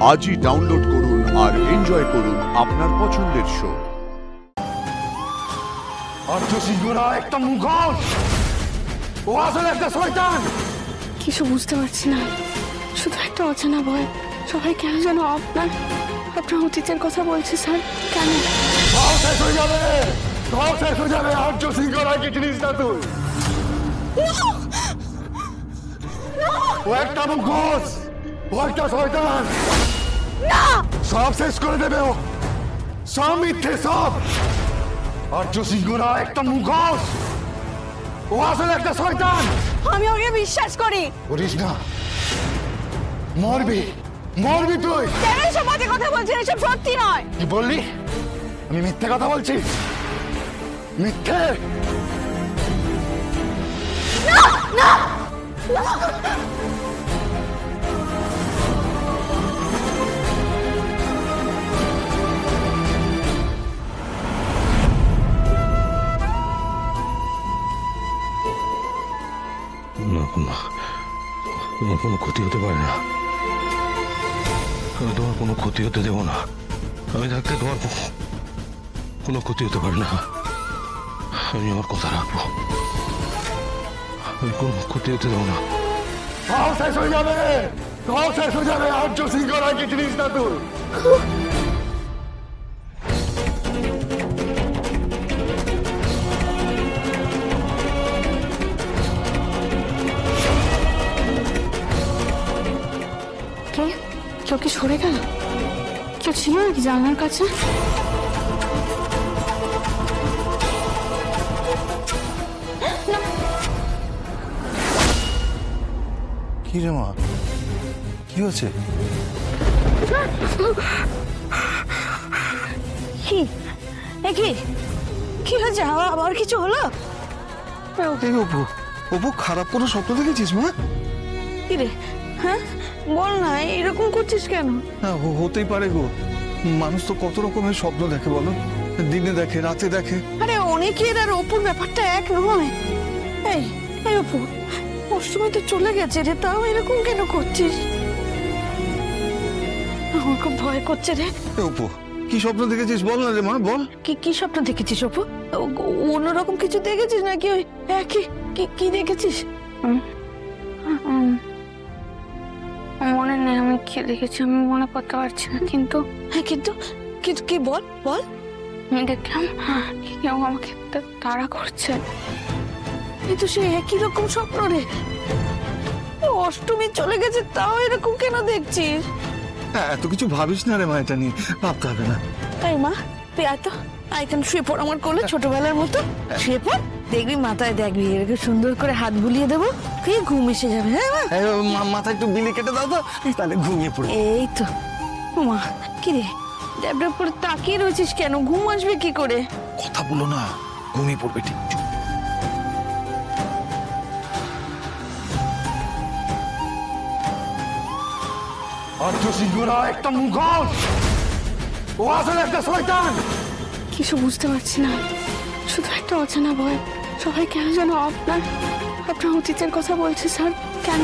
আজই ডাউনলোড করুন আর এনজয় করুন আপনার পছন্দের শো। আর্য সিংহরা একটা মুখোশ, ও আসলে একটা শয়তান। কিছু বুঝতে পারছি না, শুধু একটা অজানা ভয়। সবাই কেন যেন আপনার অতীতের কথা বলছে স্যার। কেন? সব শেষ হয়ে যাবে, সব শেষ হয়ে যাবে। আর্য সিংহরা কি চিনিস না তুই? ও একটা মুখোশ, ও একটা শয়তান। সব শেষ করে দেবে ও, সব মিথ্যে সব। আর্য সিংহরা একটা মুখোশ, ও আসলে একটা শয়তান। আমি ওকে বিশ্বাস করি। করিস না, মরবি, মরবি তুই। কেন এসব বাজে কথা বলছেন? এসব সত্যি নয়। কি বললি? আমি মিথ্যে কথা বলছি? মিথ্যে? না, তোমার কোনো ক্ষতি হতে পারে না। আমি তোমার কোনো ক্ষতি হতে দেবো না। আমি থাকতে তোমার কোনো ক্ষতি হতে পারে না। আমি আমার কথা রাখবো, আমি কোনো ক্ষতি হতে দেবো না। সব শেষ হয়ে যাবে, সব শেষ হয়ে যাবে। আর্য সিংহরা কি চিনিস না তুই? কেউ কি সরে গেল? কেউ ছিল নাকি জানলার কাছে? কি রে মা, কি হয়েছে? কি হয়েছে? আবার কিছু হলো? অপু, অপু খারাপ কোনো স্বপ্ন দেখেছিস মা? কি রে? হ্যাঁ বল না, এরকম করছিস কেন? হ্যাঁ হতেই পারে গো, মানুষ তো কত রকমের স্বপ্ন দেখে বলো, দিনে দেখে, রাতে দেখে। আরে অনেকের আর অপুর ব্যাপারটা এক নয়। এই এই অপু, অষ্টমী তো চলে গেছে রে, তাও এরকম কেন করছিস? আমার খুব ভয় করছে রে। অপু কি স্বপ্ন দেখেছিস বল না রে মা, বল। কি স্বপ্ন দেখেছিস অপু? অন্যরকম কিছু দেখেছিস নাকি? ওই একই কি দেখেছিস? মনে নেই আমি কি দেখেছি, আমি মনে করতে পারছি না। কিন্তু কিন্তু কিন্তু কি বল বল। আমি দেখলাম কেউ আমাকে তাড়া করছে। কিন্তু সে একই রকম স্বপ্ন রে। অষ্টমী চলে গেছে তাও এরকম কেন দেখছিস? হ্যাঁ এত কিছু ভাবিস না রে মা, এটা নিয়ে ভাবতে হবে না। এই মা তুই এত এখানে শুয়ে পড় আমার কোলে, ছোটবেলার মতো শুয়ে পড়। দেখবি মাথায়, দেখবি এরকম সুন্দর করে হাত বুলিয়ে দেবো, ফিরে ঘুম এসে যাবে। হ্যাঁ মাথায় একটু বিলি কেটে দাও তো, তাহলে ঘুমিয়ে পড়ে। এই তো মা, কি রে ড্যাব ড্যাব করে তাকিয়ে রয়েছিস কেন? ঘুম আসবে কি করে? কথা বলো না, ঘুমিয়ে পড়বে ঠিক। আর্য সিংহরা একটা মুখোশ, ও আসলে একটা শয়তান। কিছু বুঝতে পারছি না, শুধু একটা অজানা ভয়। সবাই কেন যেন আপনার অতীতের কথা বলছে স্যার। কেন?